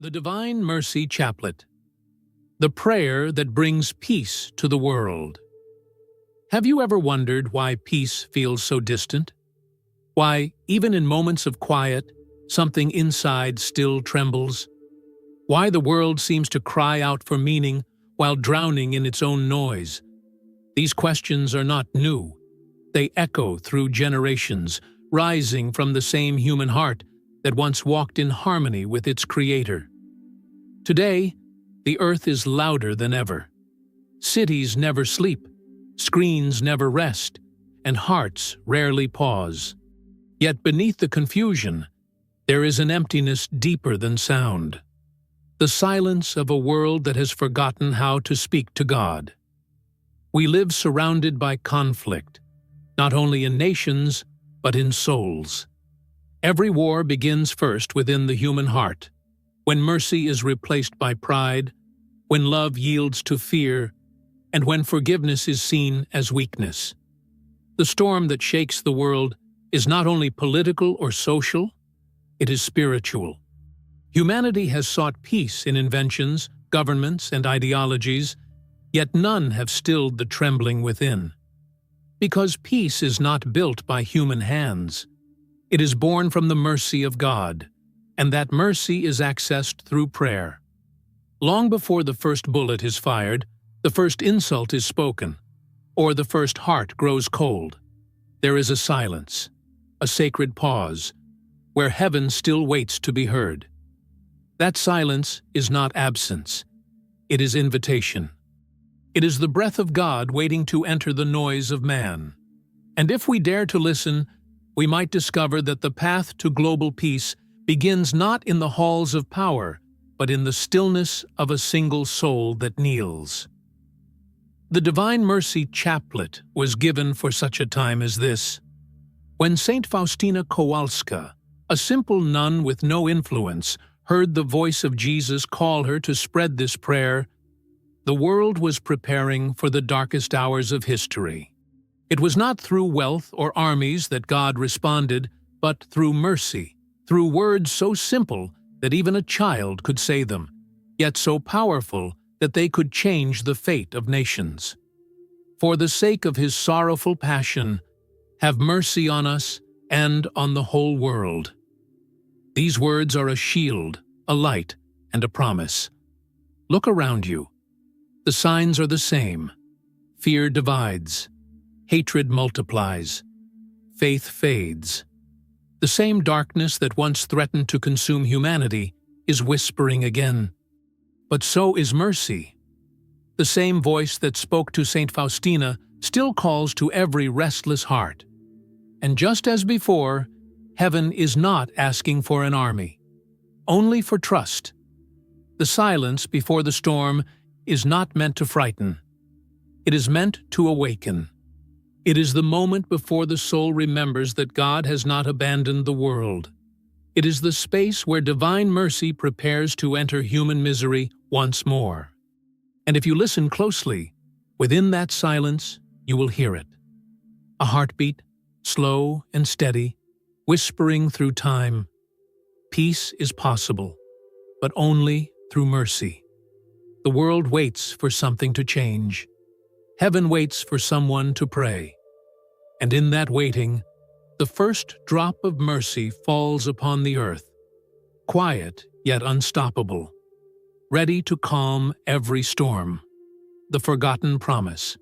The Divine Mercy Chaplet, the prayer that brings peace to the world. Have you ever wondered why peace feels so distant? Why, even in moments of quiet, something inside still trembles? Why the world seems to cry out for meaning while drowning in its own noise? These questions are not new. They echo through generations, rising from the same human heart that once walked in harmony with its Creator. Today, the earth is louder than ever. Cities never sleep, screens never rest, and hearts rarely pause. Yet beneath the confusion, there is an emptiness deeper than sound. The silence of a world that has forgotten how to speak to God. We live surrounded by conflict, not only in nations, but in souls. Every war begins first within the human heart, when mercy is replaced by pride, when love yields to fear, and when forgiveness is seen as weakness. The storm that shakes the world is not only political or social, it is spiritual. Humanity has sought peace in inventions, governments, and ideologies, yet none have stilled the trembling within. Because peace is not built by human hands. It is born from the mercy of God, and that mercy is accessed through prayer. Long before the first bullet is fired, the first insult is spoken, or the first heart grows cold, there is a silence, a sacred pause, where heaven still waits to be heard. That silence is not absence, it is invitation. It is the breath of God waiting to enter the noise of man. And if we dare to listen, we might discover that the path to global peace begins not in the halls of power, but in the stillness of a single soul that kneels. The Divine Mercy Chaplet was given for such a time as this. When Saint Faustina Kowalska, a simple nun with no influence, heard the voice of Jesus call her to spread this prayer, the world was preparing for the darkest hours of history. It was not through wealth or armies that God responded, but through mercy, through words so simple that even a child could say them, yet so powerful that they could change the fate of nations. For the sake of his sorrowful passion, have mercy on us and on the whole world. These words are a shield, a light, and a promise. Look around you. The signs are the same. Fear divides. Hatred multiplies. Faith fades. The same darkness that once threatened to consume humanity is whispering again. But so is mercy. The same voice that spoke to Saint Faustina still calls to every restless heart. And just as before, heaven is not asking for an army, only for trust. The silence before the storm is not meant to frighten. It is meant to awaken. It is the moment before the soul remembers that God has not abandoned the world. It is the space where divine mercy prepares to enter human misery once more. And if you listen closely, within that silence, you will hear it. A heartbeat, slow and steady, whispering through time. Peace is possible, but only through mercy. The world waits for something to change. Heaven waits for someone to pray. And in that waiting, the first drop of mercy falls upon the earth, quiet yet unstoppable, ready to calm every storm. The forgotten promise.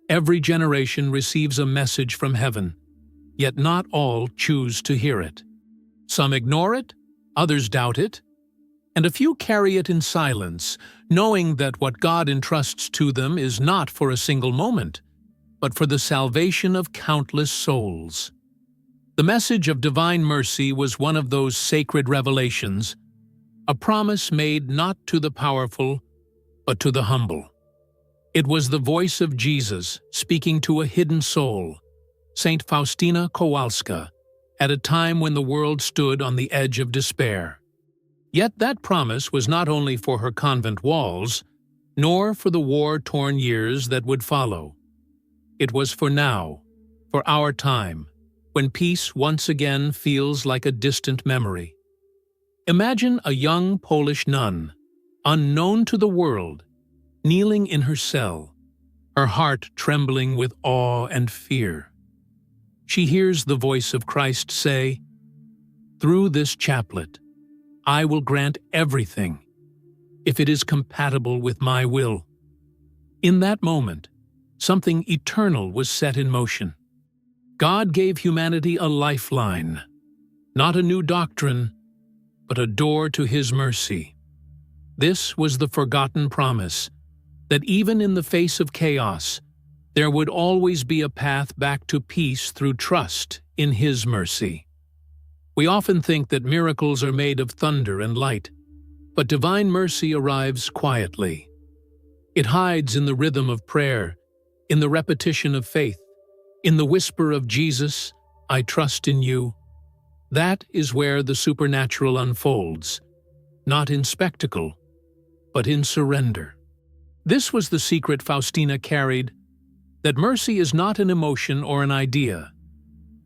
Every generation receives a message from heaven, yet not all choose to hear it. Some ignore it, others doubt it, and a few carry it in silence, knowing that what God entrusts to them is not for a single moment, but for the salvation of countless souls. The message of divine mercy was one of those sacred revelations, a promise made not to the powerful, but to the humble. It was the voice of Jesus speaking to a hidden soul, Saint Faustina Kowalska, at a time when the world stood on the edge of despair. Yet that promise was not only for her convent walls, nor for the war-torn years that would follow. It was for now, for our time, when peace once again feels like a distant memory. Imagine a young Polish nun, unknown to the world, kneeling in her cell, her heart trembling with awe and fear. She hears the voice of Christ say, "Through this chaplet, I will grant everything, if it is compatible with my will." In that moment, something eternal was set in motion. God gave humanity a lifeline, not a new doctrine, but a door to His mercy. This was the forgotten promise that even in the face of chaos, there would always be a path back to peace through trust in His mercy. We often think that miracles are made of thunder and light, but divine mercy arrives quietly. It hides in the rhythm of prayer, in the repetition of faith, in the whisper of Jesus, "I trust in you." That is where the supernatural unfolds, not in spectacle, but in surrender. This was the secret Faustina carried, that mercy is not an emotion or an idea.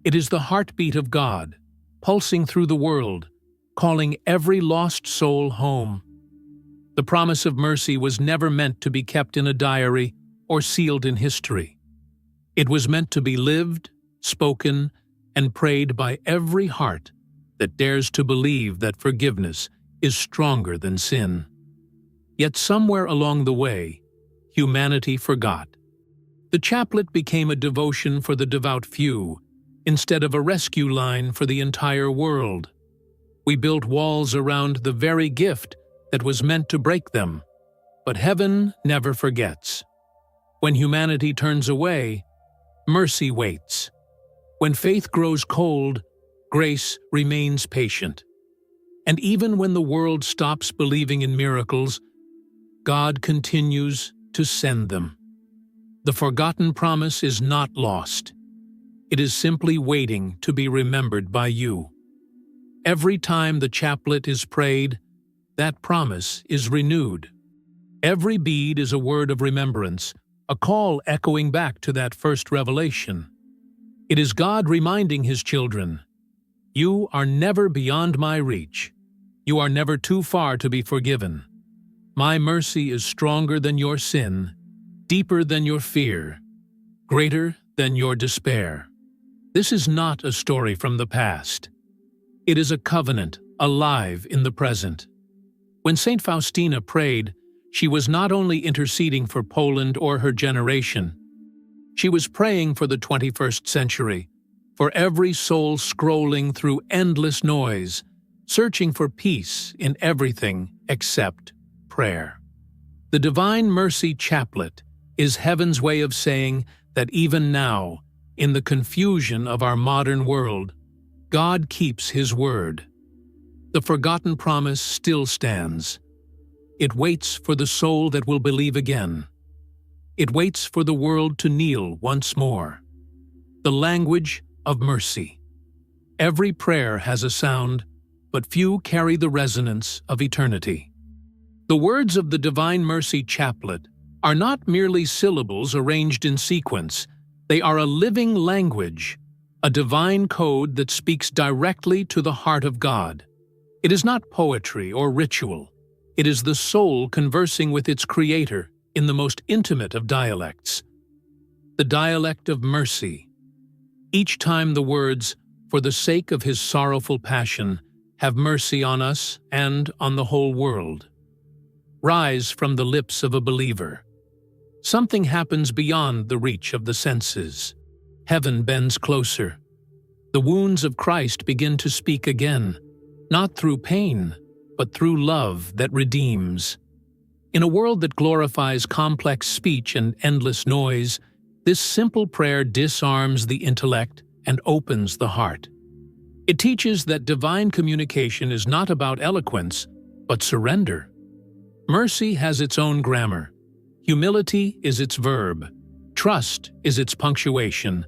It is the heartbeat of God, pulsing through the world, calling every lost soul home. The promise of mercy was never meant to be kept in a diary or sealed in history. It was meant to be lived, spoken, and prayed by every heart that dares to believe that forgiveness is stronger than sin. Yet somewhere along the way, humanity forgot. The chaplet became a devotion for the devout few, instead of a rescue line for the entire world. We built walls around the very gift that was meant to break them, but heaven never forgets. When humanity turns away, mercy waits. When faith grows cold, grace remains patient. And even when the world stops believing in miracles, God continues to send them. The forgotten promise is not lost. It is simply waiting to be remembered by you. Every time the chaplet is prayed, that promise is renewed. Every bead is a word of remembrance, a call echoing back to that first revelation. It is God reminding His children, "You are never beyond my reach. You are never too far to be forgiven. My mercy is stronger than your sin, deeper than your fear, greater than your despair." This is not a story from the past. It is a covenant, alive in the present. When Saint Faustina prayed, she was not only interceding for Poland or her generation. She was praying for the 21st century, for every soul scrolling through endless noise, searching for peace in everything except prayer. The Divine Mercy Chaplet is heaven's way of saying that even now, in the confusion of our modern world, God keeps His word. The forgotten promise still stands. It waits for the soul that will believe again. It waits for the world to kneel once more. The language of mercy. Every prayer has a sound, but few carry the resonance of eternity. The words of the Divine Mercy Chaplet are not merely syllables arranged in sequence. They are a living language, a divine code that speaks directly to the heart of God. It is not poetry or ritual. It is the soul conversing with its Creator in the most intimate of dialects. The dialect of mercy. Each time the words, "For the sake of His sorrowful passion, have mercy on us and on the whole world," rise from the lips of a believer. Something happens beyond the reach of the senses. Heaven bends closer. The wounds of Christ begin to speak again, not through pain, but through love that redeems. In a world that glorifies complex speech and endless noise, this simple prayer disarms the intellect and opens the heart. It teaches that divine communication is not about eloquence, but surrender. Mercy has its own grammar. Humility is its verb. Trust is its punctuation.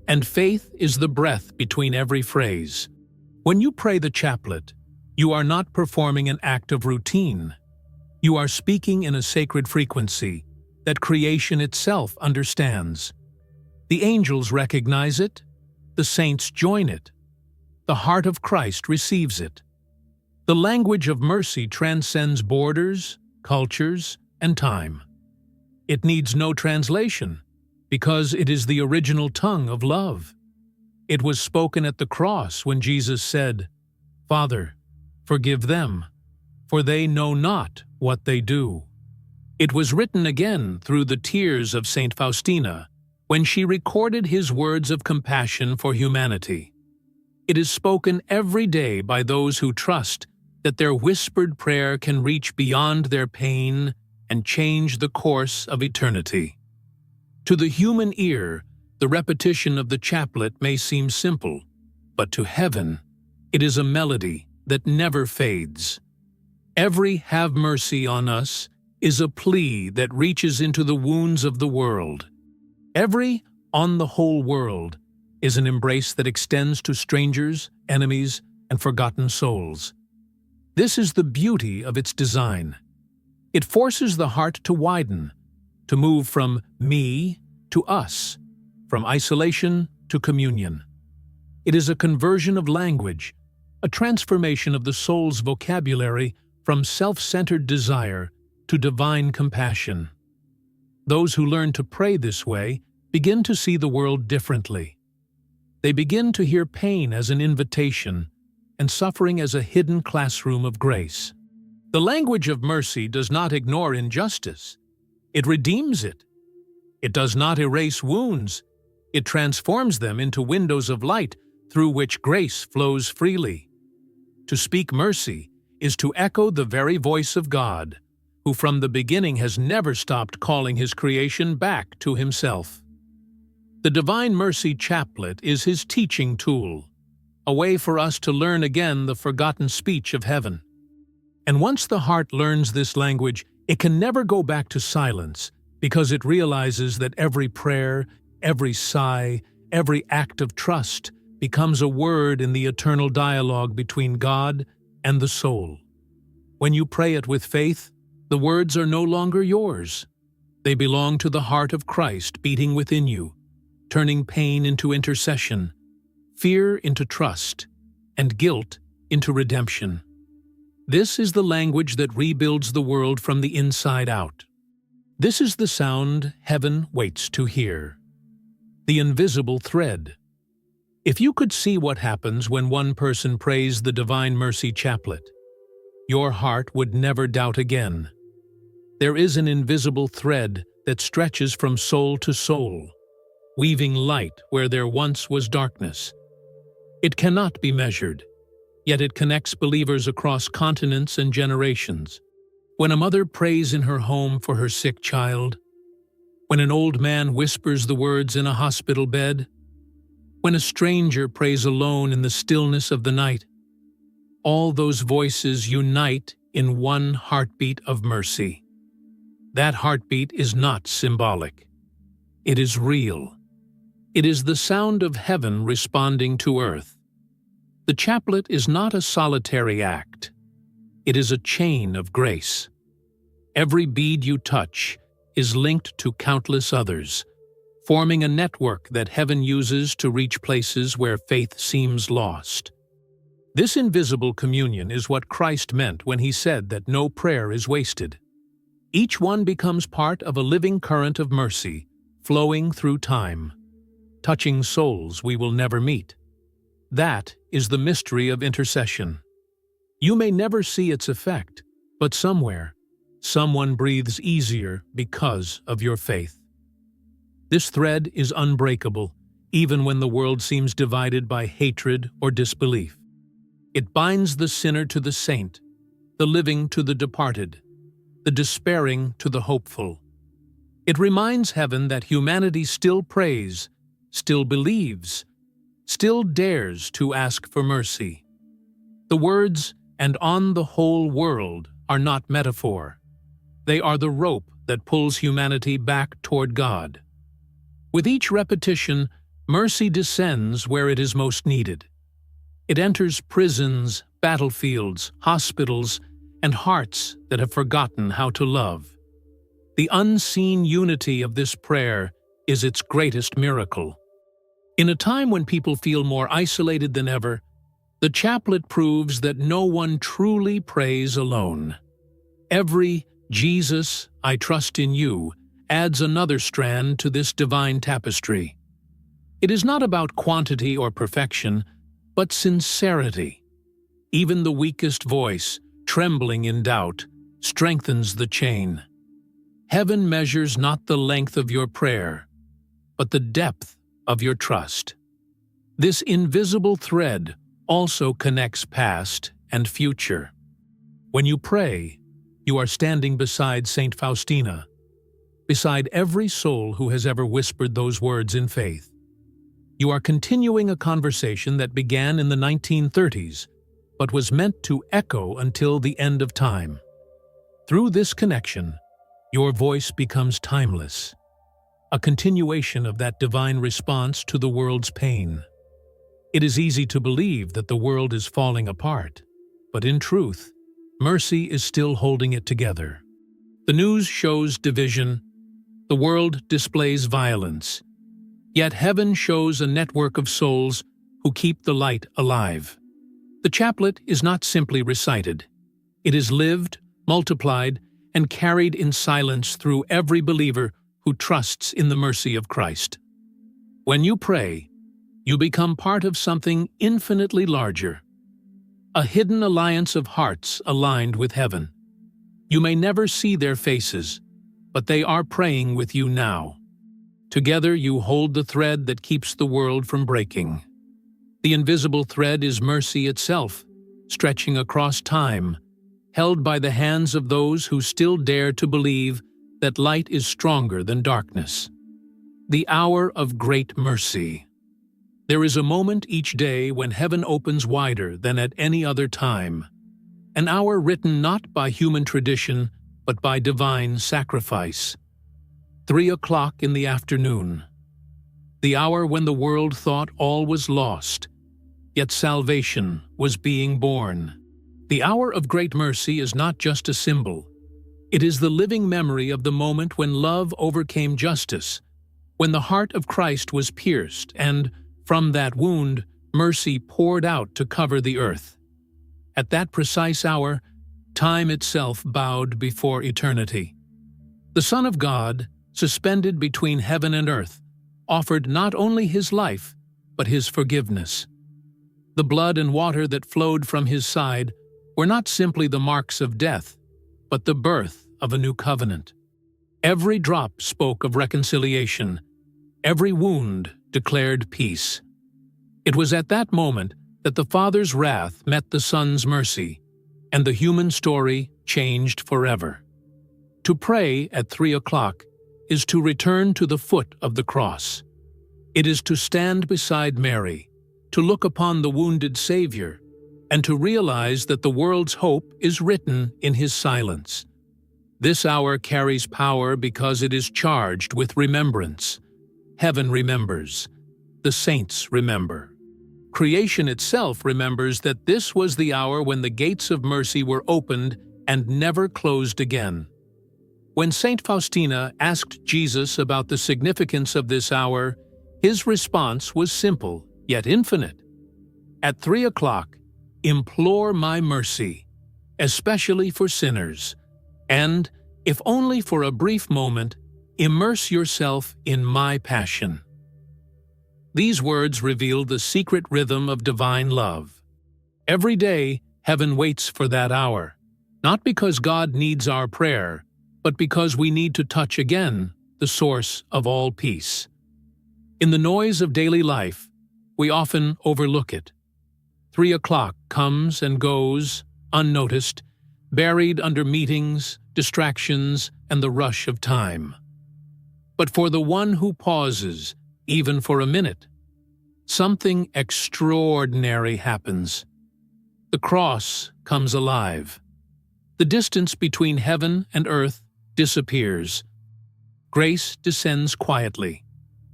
And faith is the breath between every phrase. When you pray the chaplet, you are not performing an act of routine. You are speaking in a sacred frequency that creation itself understands. The angels recognize it. The saints join it. The heart of Christ receives it. The language of mercy transcends borders, cultures, and time. It needs no translation, because it is the original tongue of love. It was spoken at the cross when Jesus said, "Father, forgive them, for they know not what they do." It was written again through the tears of Saint Faustina when she recorded his words of compassion for humanity. It is spoken every day by those who trust that their whispered prayer can reach beyond their pain and change the course of eternity. To the human ear, the repetition of the chaplet may seem simple, but to heaven, it is a melody that never fades. Every "Have mercy on us" is a plea that reaches into the wounds of the world. Every "On the whole world" is an embrace that extends to strangers, enemies, and forgotten souls. This is the beauty of its design. It forces the heart to widen, to move from me to us, from isolation to communion. It is a conversion of language, a transformation of the soul's vocabulary from self-centered desire to divine compassion. Those who learn to pray this way begin to see the world differently. They begin to hear pain as an invitation and suffering as a hidden classroom of grace. The language of mercy does not ignore injustice. It redeems it. It does not erase wounds. It transforms them into windows of light through which grace flows freely. To speak mercy is to echo the very voice of God, who from the beginning has never stopped calling his creation back to himself. The Divine Mercy Chaplet is his teaching tool, a way for us to learn again the forgotten speech of heaven. And once the heart learns this language, it can never go back to silence, because it realizes that every prayer, every sigh, every act of trust becomes a word in the eternal dialogue between God and the soul. When you pray it with faith, the words are no longer yours. They belong to the heart of Christ beating within you, turning pain into intercession, fear into trust, and guilt into redemption. This is the language that rebuilds the world from the inside out. This is the sound heaven waits to hear. The invisible thread. If you could see what happens when one person prays the Divine Mercy Chaplet, your heart would never doubt again. There is an invisible thread that stretches from soul to soul, weaving light where there once was darkness. It cannot be measured, yet it connects believers across continents and generations. When a mother prays in her home for her sick child, when an old man whispers the words in a hospital bed, when a stranger prays alone in the stillness of the night, all those voices unite in one heartbeat of mercy. That heartbeat is not symbolic. It is real. It is the sound of heaven responding to earth. The chaplet is not a solitary act. It is a chain of grace. Every bead you touch is linked to countless others, forming a network that heaven uses to reach places where faith seems lost. This invisible communion is what Christ meant when he said that no prayer is wasted. Each one becomes part of a living current of mercy, flowing through time, touching souls we will never meet. That is the mystery of intercession. You may never see its effect, but somewhere, someone breathes easier because of your faith. This thread is unbreakable, even when the world seems divided by hatred or disbelief. It binds the sinner to the saint, the living to the departed, the despairing to the hopeful. It reminds heaven that humanity still prays, still believes, still dares to ask for mercy. The words, "and on the whole world," are not metaphor. They are the rope that pulls humanity back toward God. With each repetition, mercy descends where it is most needed. It enters prisons, battlefields, hospitals, and hearts that have forgotten how to love. The unseen unity of this prayer is its greatest miracle. In a time when people feel more isolated than ever, The chaplet proves that no one truly prays alone. Every "Jesus, I trust in you" adds another strand to this divine tapestry. It is not about quantity or perfection, but sincerity. Even the weakest voice, trembling in doubt, strengthens the chain. Heaven measures not the length of your prayer, but the depth of your trust. This invisible thread also connects past and future. When you pray, you are standing beside Saint Faustina, beside every soul who has ever whispered those words in faith. You are continuing a conversation that began in the 1930s, but was meant to echo until the end of time. Through this connection, your voice becomes timeless, a continuation of that divine response to the world's pain. It is easy to believe that the world is falling apart, but in truth, mercy is still holding it together. The news shows division, the world displays violence, yet heaven shows a network of souls who keep the light alive. The chaplet is not simply recited. It is lived, multiplied, and carried in silence through every believer who trusts in the mercy of Christ. When you pray, you become part of something infinitely larger, a hidden alliance of hearts aligned with heaven. You may never see their faces, but they are praying with you now. Together you hold the thread that keeps the world from breaking. The invisible thread is mercy itself, stretching across time, held by the hands of those who still dare to believe that light is stronger than darkness. The hour of great mercy. There is a moment each day when heaven opens wider than at any other time, an hour written not by human tradition, but by divine sacrifice. 3 o'clock in the afternoon. The hour when the world thought all was lost, yet salvation was being born. The hour of great mercy is not just a symbol. It is the living memory of the moment when love overcame justice, when the heart of Christ was pierced, and, from that wound, mercy poured out to cover the earth. At that precise hour, time itself bowed before eternity. The Son of God, suspended between heaven and earth, offered not only his life, but his forgiveness. The blood and water that flowed from his side were not simply the marks of death, but the birth of a new covenant. Every drop spoke of reconciliation. Every wound declared peace. It was at that moment that the Father's wrath met the Son's mercy, and the human story changed forever. To pray at 3 o'clock is to return to the foot of the cross. It is to stand beside Mary, to look upon the wounded Savior, and to realize that the world's hope is written in his silence. This hour carries power because it is charged with remembrance. Heaven remembers. The saints remember. Creation itself remembers that this was the hour when the gates of mercy were opened and never closed again. When Saint Faustina asked Jesus about the significance of this hour, his response was simple, yet infinite. At 3 o'clock, implore my mercy, especially for sinners, and, if only for a brief moment, immerse yourself in my passion. These words reveal the secret rhythm of divine love. Every day, heaven waits for that hour, not because God needs our prayer, but because we need to touch again the source of all peace. In the noise of daily life, we often overlook it. 3 o'clock comes and goes, unnoticed, buried under meetings, distractions, and the rush of time. But for the one who pauses, even for a minute, something extraordinary happens. The cross comes alive. The distance between heaven and earth disappears. Grace descends quietly,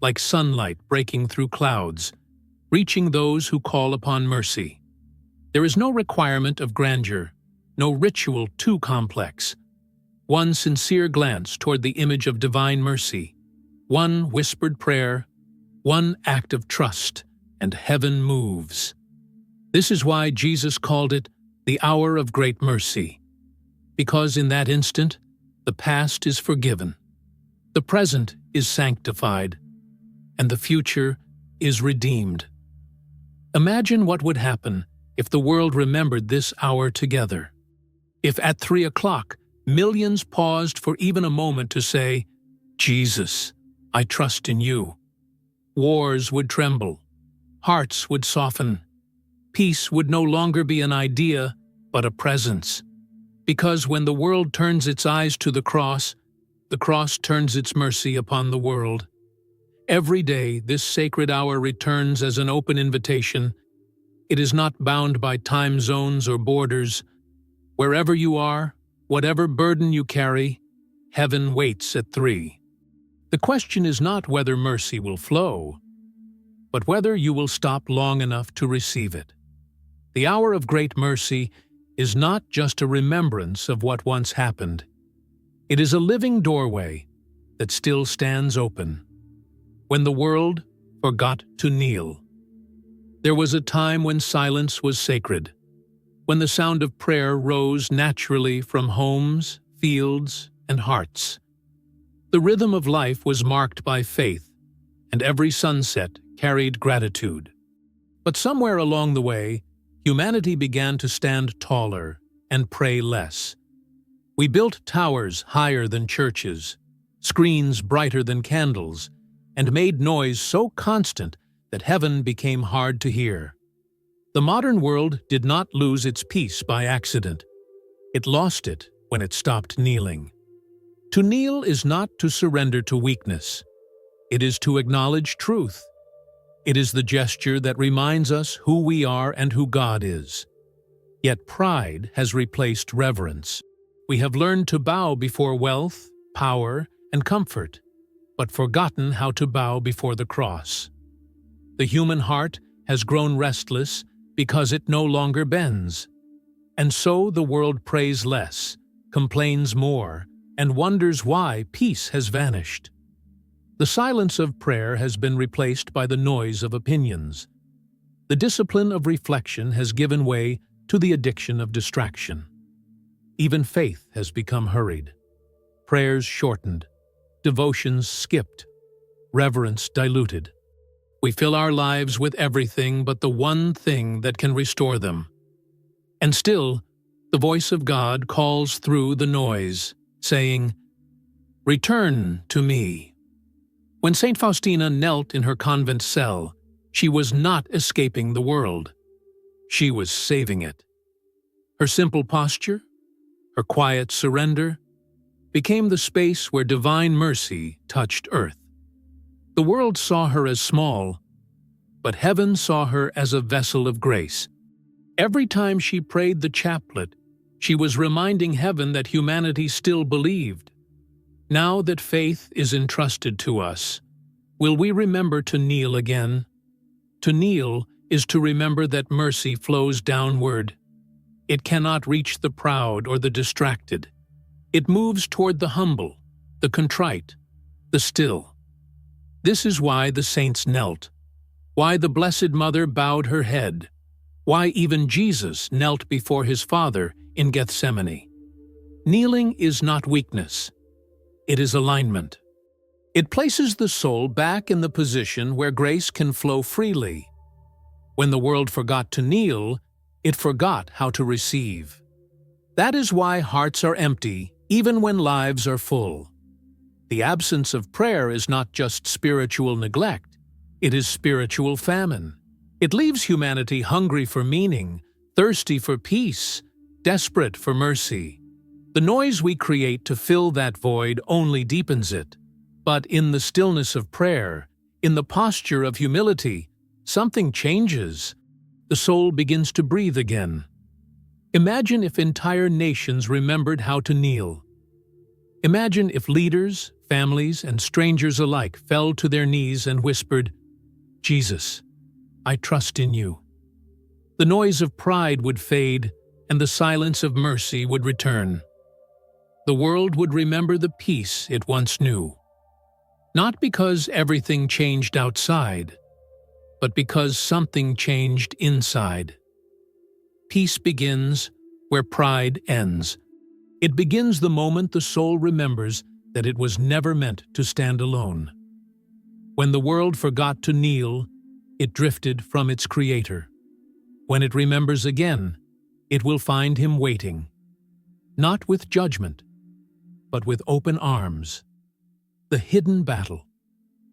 like sunlight breaking through clouds, reaching those who call upon mercy. There is no requirement of grandeur, no ritual too complex. One sincere glance toward the image of divine mercy, one whispered prayer, one act of trust, and heaven moves. This is why Jesus called it the hour of great mercy, because in that instant, the past is forgiven, the present is sanctified, and the future is redeemed. Imagine what would happen if the world remembered this hour together. If at 3 o'clock, millions paused for even a moment to say, "Jesus, I trust in you." Wars would tremble, hearts would soften, peace would no longer be an idea, but a presence. Because when the world turns its eyes to the cross turns its mercy upon the world. Every day, this sacred hour returns as an open invitation. It is not bound by time zones or borders. Wherever you are, whatever burden you carry, heaven waits at 3. The question is not whether mercy will flow, but whether you will stop long enough to receive it. The hour of great mercy is not just a remembrance of what once happened. It is a living doorway that still stands open. When the world forgot to kneel. There was a time when silence was sacred, when the sound of prayer rose naturally from homes, fields, and hearts. The rhythm of life was marked by faith, and every sunset carried gratitude. But somewhere along the way, humanity began to stand taller and pray less. We built towers higher than churches, screens brighter than candles, and made noise so constant that heaven became hard to hear. The modern world did not lose its peace by accident. It lost it when it stopped kneeling. To kneel is not to surrender to weakness. It is to acknowledge truth. It is the gesture that reminds us who we are and who God is. Yet pride has replaced reverence. We have learned to bow before wealth, power, and comfort, but forgotten how to bow before the cross. The human heart has grown restless because it no longer bends. And so the world prays less, complains more, and wonders why peace has vanished. The silence of prayer has been replaced by the noise of opinions. The discipline of reflection has given way to the addiction of distraction. Even faith has become hurried. Prayers shortened, devotions skipped, reverence diluted. We fill our lives with everything but the one thing that can restore them. And still, the voice of God calls through the noise, saying, "Return to me." When Saint Faustina knelt in her convent cell, she was not escaping the world. She was saving it. Her simple posture, her quiet surrender, became the space where divine mercy touched earth. The world saw her as small, but heaven saw her as a vessel of grace. Every time she prayed the chaplet, she was reminding heaven that humanity still believed. Now that faith is entrusted to us, will we remember to kneel again? To kneel is to remember that mercy flows downward. It cannot reach the proud or the distracted. It moves toward the humble, the contrite, the still. This is why the saints knelt, why the Blessed Mother bowed her head, why even Jesus knelt before his Father in Gethsemane. Kneeling is not weakness. It is alignment. It places the soul back in the position where grace can flow freely. When the world forgot to kneel, it forgot how to receive. That is why hearts are empty, even when lives are full. The absence of prayer is not just spiritual neglect, it is spiritual famine. It leaves humanity hungry for meaning, thirsty for peace, desperate for mercy. The noise we create to fill that void only deepens it. But in the stillness of prayer, in the posture of humility, something changes. The soul begins to breathe again. Imagine if entire nations remembered how to kneel. Imagine if leaders, families, and strangers alike fell to their knees and whispered, "Jesus, I trust in you." The noise of pride would fade, and the silence of mercy would return. The world would remember the peace it once knew. Not because everything changed outside, but because something changed inside. peace begins where pride ends. It begins the moment the soul remembers that it was never meant to stand alone. When the world forgot to kneel, it drifted from its Creator. When it remembers again, it will find Him waiting, not with judgment, but with open arms. The hidden battle.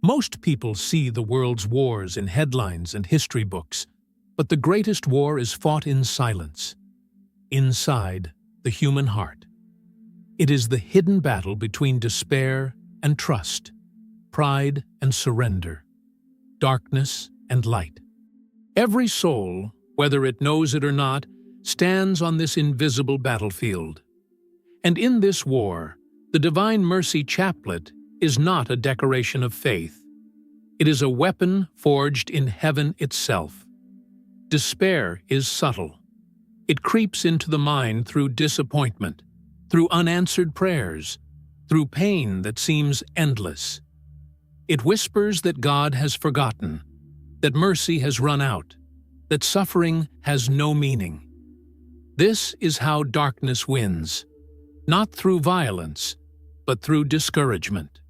Most people see the world's wars in headlines and history books, but the greatest war is fought in silence, inside the human heart. It is the hidden battle between despair and trust, pride and surrender, darkness and light. Every soul, whether it knows it or not, stands on this invisible battlefield. And in this war, the Divine Mercy Chaplet is not a decoration of faith. It is a weapon forged in heaven itself. Despair is subtle. It creeps into the mind through disappointment, through unanswered prayers, through pain that seems endless. It whispers that God has forgotten, that mercy has run out, that suffering has no meaning. This is how darkness wins, not through violence, but through discouragement.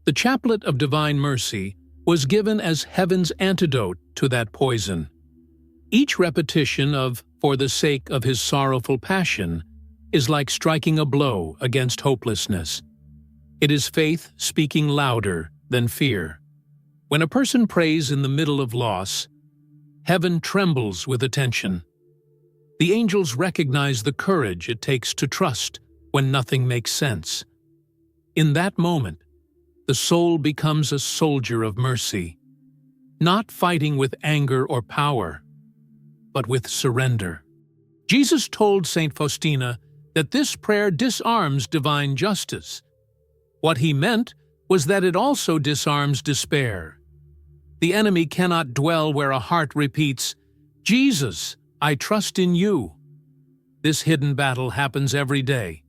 The Chaplet of Divine Mercy was given as heaven's antidote to that poison. Each repetition of "for the sake of His sorrowful passion" is like striking a blow against hopelessness. It is faith speaking louder than fear. When a person prays in the middle of loss, heaven trembles with attention. The angels recognize the courage it takes to trust when nothing makes sense. In that moment, the soul becomes a soldier of mercy, not fighting with anger or power, but with surrender. Jesus told Saint Faustina that this prayer disarms divine justice. What He meant was that it also disarms despair. The enemy cannot dwell where a heart repeats, "Jesus, I trust in you." This hidden battle happens every day,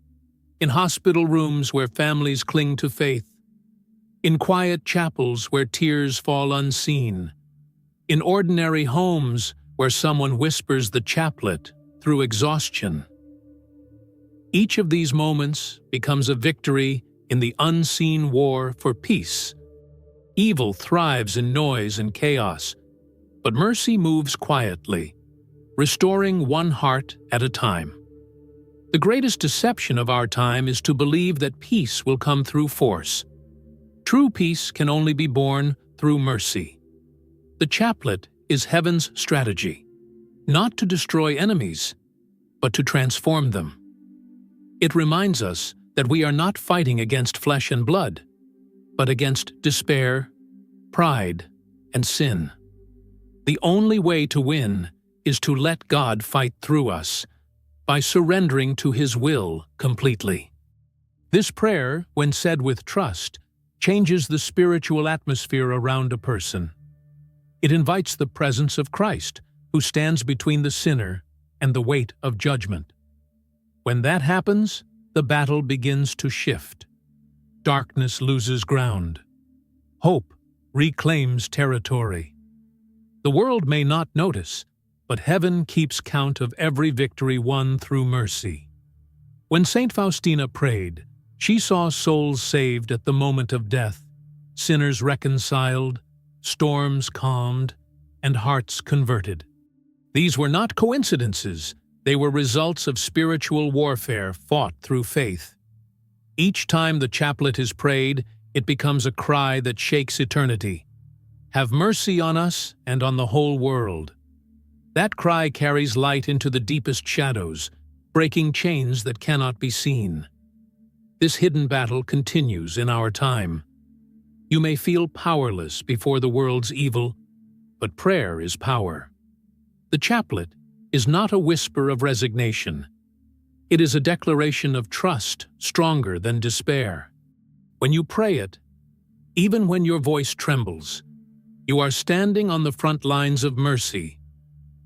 in hospital rooms where families cling to faith, in quiet chapels where tears fall unseen, in ordinary homes where someone whispers the chaplet through exhaustion. Each of these moments becomes a victory in the unseen war for peace. Evil thrives in noise and chaos, but mercy moves quietly, restoring one heart at a time. The greatest deception of our time is to believe that peace will come through force. True peace can only be born through mercy. The chaplet is heaven's strategy, not to destroy enemies, but to transform them. It reminds us that we are not fighting against flesh and blood, but against despair, pride, and sin. The only way to win is to let God fight through us by surrendering to His will completely. This prayer, when said with trust, changes the spiritual atmosphere around a person. It invites the presence of Christ, who stands between the sinner and the weight of judgment. When that happens, the battle begins to shift. Darkness loses ground. Hope reclaims territory. The world may not notice, but heaven keeps count of every victory won through mercy. When Saint Faustina prayed, she saw souls saved at the moment of death, sinners reconciled, storms calmed, and hearts converted. These were not coincidences. They were results of spiritual warfare fought through faith. Each time the chaplet is prayed, it becomes a cry that shakes eternity. Have mercy on us and on the whole world. That cry carries light into the deepest shadows, breaking chains that cannot be seen. This hidden battle continues in our time. You may feel powerless before the world's evil, but prayer is power. The chaplet is not a whisper of resignation. It is a declaration of trust stronger than despair. When you pray it, even when your voice trembles, you are standing on the front lines of mercy,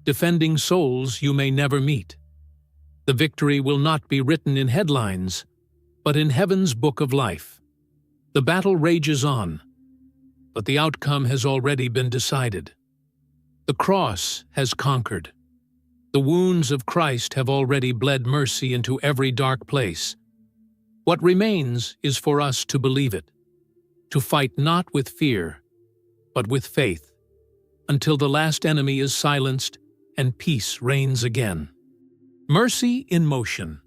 defending souls you may never meet. The victory will not be written in headlines, but in heaven's book of life. The battle rages on, but the outcome has already been decided. The cross has conquered. The wounds of Christ have already bled mercy into every dark place. What remains is for us to believe it, to fight not with fear, but with faith, until the last enemy is silenced and peace reigns again. Mercy in motion.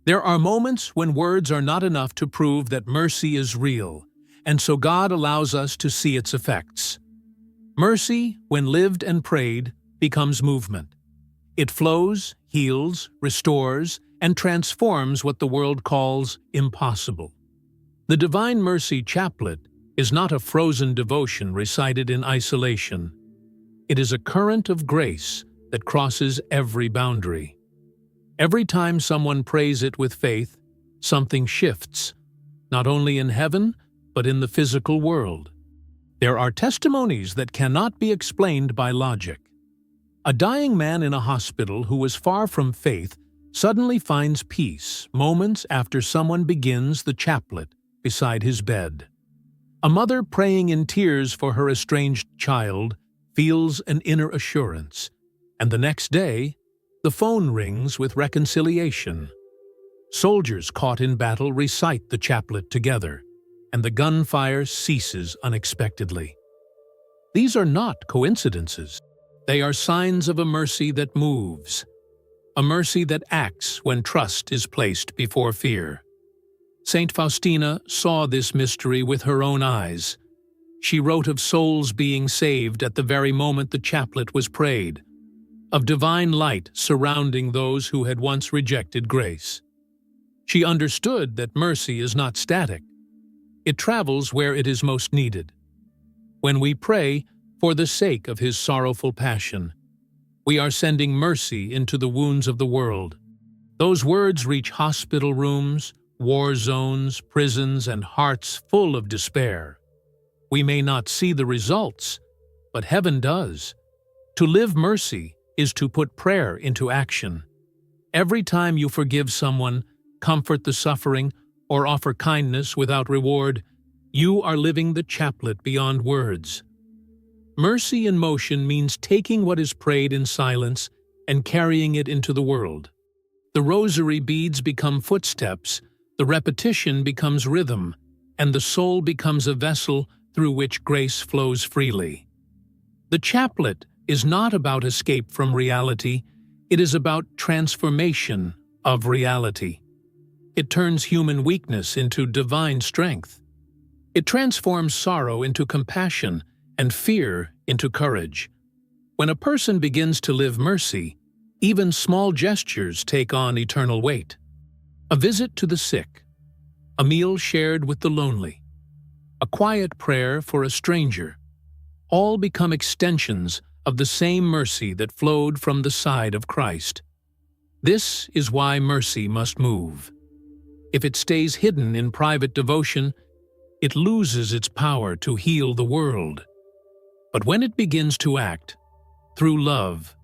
There are moments when words are not enough to prove that mercy is real, and so God allows us to see its effects. Mercy, when lived and prayed, becomes movement. It flows, heals, restores, and transforms what the world calls impossible. The Divine Mercy Chaplet is not a frozen devotion recited in isolation. It is a current of grace that crosses every boundary. Every time someone prays it with faith, something shifts, not only in heaven, but in the physical world. There are testimonies that cannot be explained by logic. A dying man in a hospital who was far from faith suddenly finds peace moments after someone begins the chaplet beside his bed. A mother praying in tears for her estranged child feels an inner assurance, and the next day, the phone rings with reconciliation. Soldiers caught in battle recite the chaplet together, and the gunfire ceases unexpectedly. These are not coincidences. They are signs of a mercy that moves, a mercy that acts when trust is placed before fear. Saint Faustina saw this mystery with her own eyes. She wrote of souls being saved at the very moment the chaplet was prayed, of divine light surrounding those who had once rejected grace. She understood that mercy is not static. It travels where it is most needed. When we pray for the sake of His sorrowful passion, we are sending mercy into the wounds of the world. Those words reach hospital rooms, war zones, prisons, and hearts full of despair. We may not see the results, but heaven does. To live mercy is to put prayer into action. Every time you forgive someone, comfort the suffering, or offer kindness without reward, you are living the chaplet beyond words. Mercy in motion means taking what is prayed in silence and carrying it into the world. The rosary beads become footsteps, the repetition becomes rhythm, and the soul becomes a vessel through which grace flows freely. The chaplet is not about escape from reality, it is about transformation of reality. It turns human weakness into divine strength. It transforms sorrow into compassion and fear into courage. When a person begins to live mercy, even small gestures take on eternal weight. A visit to the sick, a meal shared with the lonely, a quiet prayer for a stranger, all become extensions of the same mercy that flowed from the side of Christ. This is why mercy must move. If it stays hidden in private devotion, it loses its power to heal the world. But when it begins to act, through love,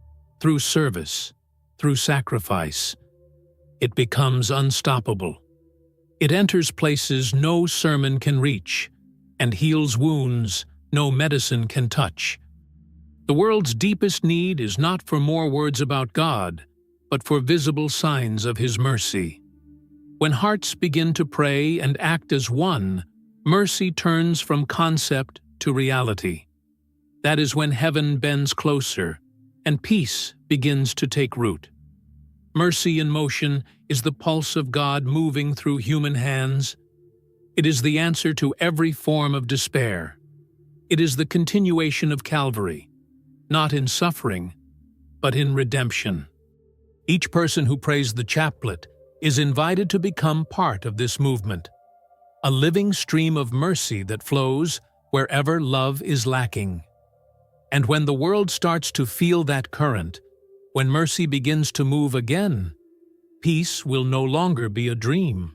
through service, through sacrifice, it becomes unstoppable. It enters places no sermon can reach, and heals wounds no medicine can touch. The world's deepest need is not for more words about God, but for visible signs of His mercy. When hearts begin to pray and act as one, mercy turns from concept to reality. That is when heaven bends closer, and peace begins to take root. Mercy in motion is the pulse of God moving through human hands. It is the answer to every form of despair. It is the continuation of Calvary, not in suffering, but in redemption. Each person who prays the chaplet is invited to become part of this movement, a living stream of mercy that flows wherever love is lacking. And when the world starts to feel that current, when mercy begins to move again, peace will no longer be a dream.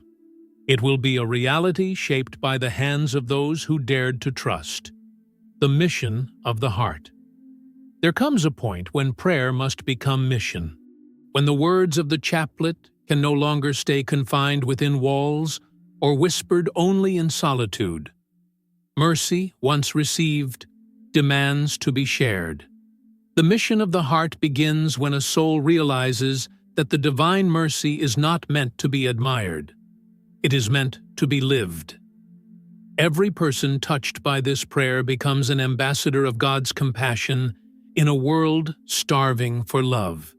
It will be a reality shaped by the hands of those who dared to trust. The mission of the heart. There comes a point when prayer must become mission, when the words of the chaplet can no longer stay confined within walls or whispered only in solitude. Mercy, once received, demands to be shared. The mission of the heart begins when a soul realizes that the divine mercy is not meant to be admired. It is meant to be lived. Every person touched by this prayer becomes an ambassador of God's compassion in a world starving for love.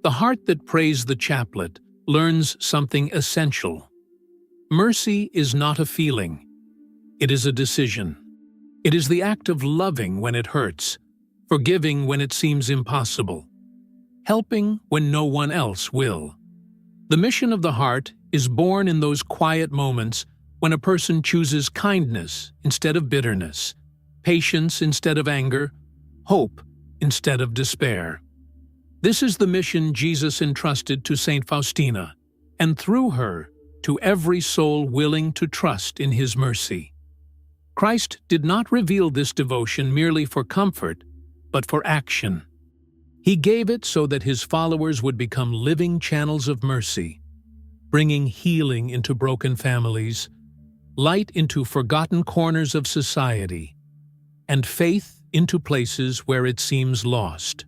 The heart that prays the chaplet learns something essential. Mercy is not a feeling. It is a decision. It is the act of loving when it hurts, forgiving when it seems impossible, helping when no one else will. The mission of the heart is born in those quiet moments when a person chooses kindness instead of bitterness, patience instead of anger, hope instead of despair. This is the mission Jesus entrusted to Saint Faustina, and through her, to every soul willing to trust in His mercy. Christ did not reveal this devotion merely for comfort, but for action. He gave it so that His followers would become living channels of mercy, bringing healing into broken families, light into forgotten corners of society, and faith into places where it seems lost.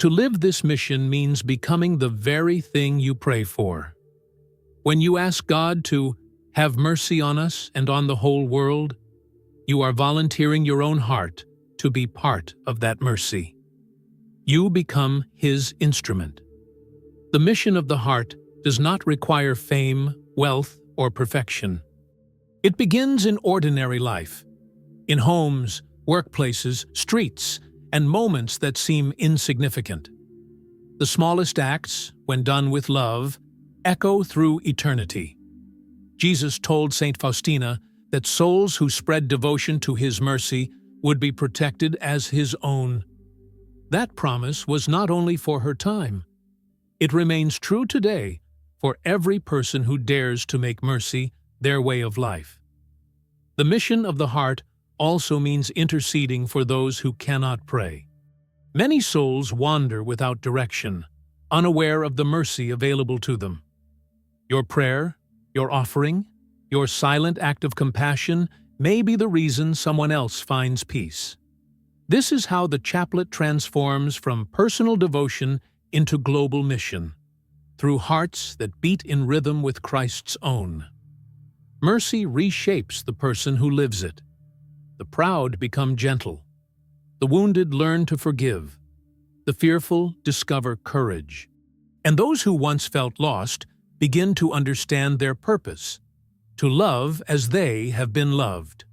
To live this mission means becoming the very thing you pray for. When you ask God to have mercy on us and on the whole world, you are volunteering your own heart to be part of that mercy. You become His instrument. The mission of the heart does not require fame, wealth, or perfection. It begins in ordinary life, in homes, workplaces, streets, and moments that seem insignificant. The smallest acts, when done with love, echo through eternity. Jesus told Saint Faustina that souls who spread devotion to His mercy would be protected as His own. That promise was not only for her time. It remains true today for every person who dares to make mercy their way of life. The mission of the heart also means interceding for those who cannot pray. Many souls wander without direction, unaware of the mercy available to them. Your prayer, your offering, your silent act of compassion may be the reason someone else finds peace. This is how the chaplet transforms from personal devotion into global mission, through hearts that beat in rhythm with Christ's own. Mercy reshapes the person who lives it. The proud become gentle. The wounded learn to forgive. The fearful discover courage. And those who once felt lost begin to understand their purpose, to love as they have been loved.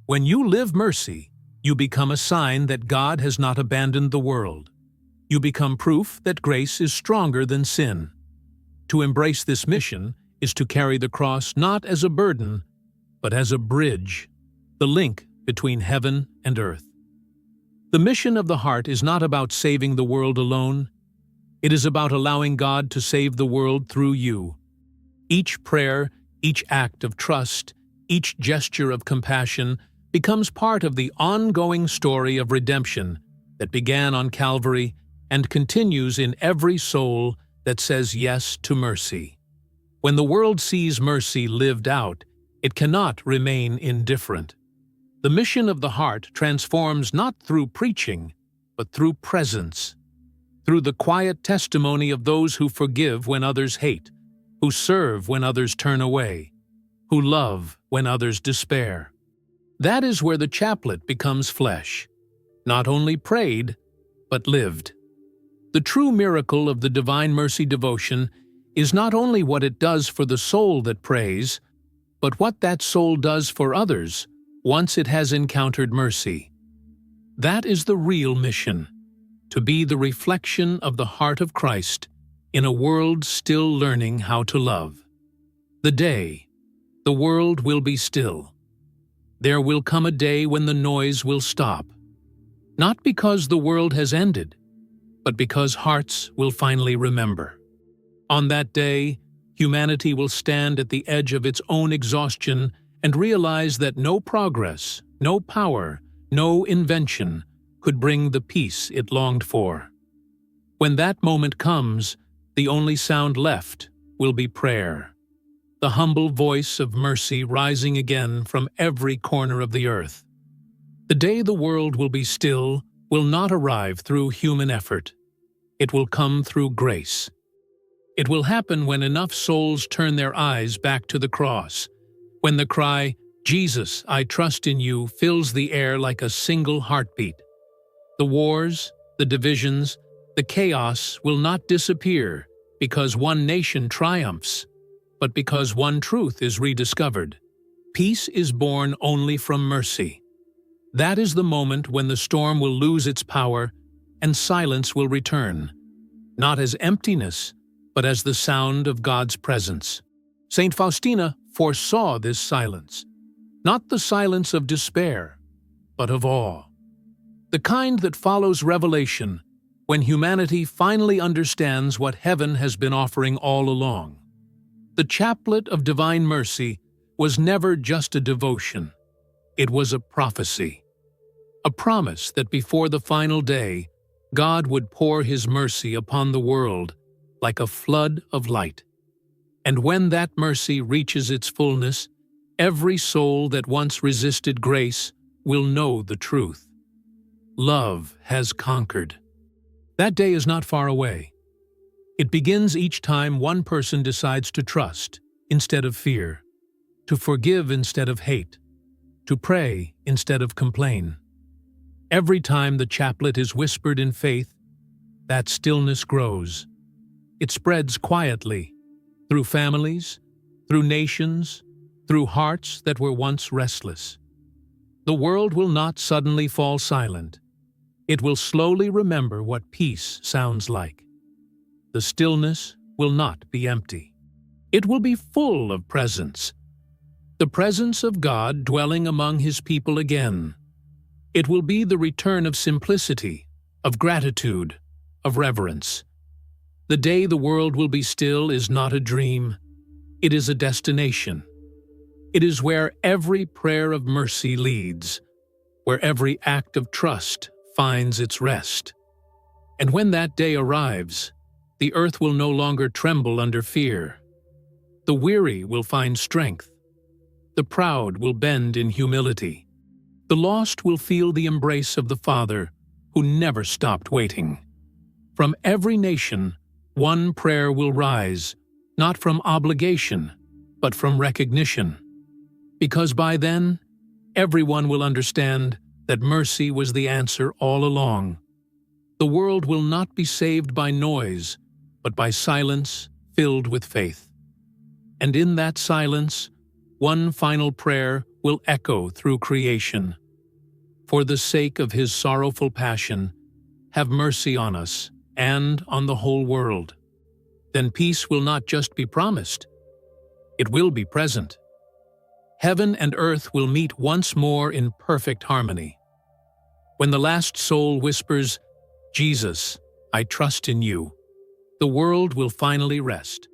When you live mercy, you become a sign that God has not abandoned the world. You become proof that grace is stronger than sin. To embrace this mission is to carry the cross not as a burden, but as a bridge, the link between heaven and earth. The mission of the heart is not about saving the world alone. It is about allowing God to save the world through you. Each prayer, each act of trust, each gesture of compassion becomes part of the ongoing story of redemption that began on Calvary and continues in every soul that says yes to mercy. When the world sees mercy lived out, it cannot remain indifferent. The mission of the heart transforms not through preaching, but through presence, through the quiet testimony of those who forgive when others hate, who serve when others turn away, who love when others despair. That is where the chaplet becomes flesh, not only prayed, but lived. The true miracle of the Divine Mercy devotion is not only what it does for the soul that prays, but what that soul does for others once it has encountered mercy. That is the real mission, to be the reflection of the heart of Christ in a world still learning how to love. The day, the world will be still. There will come a day when the noise will stop, not because the world has ended, but because hearts will finally remember. On that day, humanity will stand at the edge of its own exhaustion and realize that no progress, no power, no invention could bring the peace it longed for. When that moment comes, the only sound left will be prayer, the humble voice of mercy rising again from every corner of the earth. The day the world will be still will not arrive through human effort. It will come through grace. It will happen when enough souls turn their eyes back to the cross, when the cry, "Jesus, I trust in you," fills the air like a single heartbeat. The wars, the divisions, the chaos will not disappear because one nation triumphs, but because one truth is rediscovered. Peace is born only from mercy. That is the moment when the storm will lose its power and silence will return, not as emptiness, but as the sound of God's presence. Saint Faustina foresaw this silence, not the silence of despair, but of awe. The kind that follows revelation, when humanity finally understands what heaven has been offering all along. The chaplet of divine mercy was never just a devotion. It was a prophecy, a promise that before the final day, God would pour His mercy upon the world like a flood of light. And when that mercy reaches its fullness, every soul that once resisted grace will know the truth. Love has conquered. That day is not far away. It begins each time one person decides to trust instead of fear, to forgive instead of hate, to pray instead of complain. Every time the chaplet is whispered in faith, that stillness grows. It spreads quietly, through families, through nations, through hearts that were once restless. The world will not suddenly fall silent. It will slowly remember what peace sounds like. The stillness will not be empty. It will be full of presence. The presence of God dwelling among His people again. It will be the return of simplicity, of gratitude, of reverence. The day the world will be still is not a dream. It is a destination. It is where every prayer of mercy leads, where every act of trust finds its rest. And when that day arrives, the earth will no longer tremble under fear. The weary will find strength. The proud will bend in humility. The lost will feel the embrace of the Father, who never stopped waiting. From every nation, one prayer will rise, not from obligation, but from recognition. Because by then, everyone will understand that mercy was the answer all along. The world will not be saved by noise, but by silence filled with faith. And in that silence, one final prayer will echo through creation. For the sake of His sorrowful passion, have mercy on us and on the whole world. Then peace will not just be promised, it will be present. Heaven and earth will meet once more in perfect harmony. When the last soul whispers, "Jesus, I trust in you," the world will finally rest.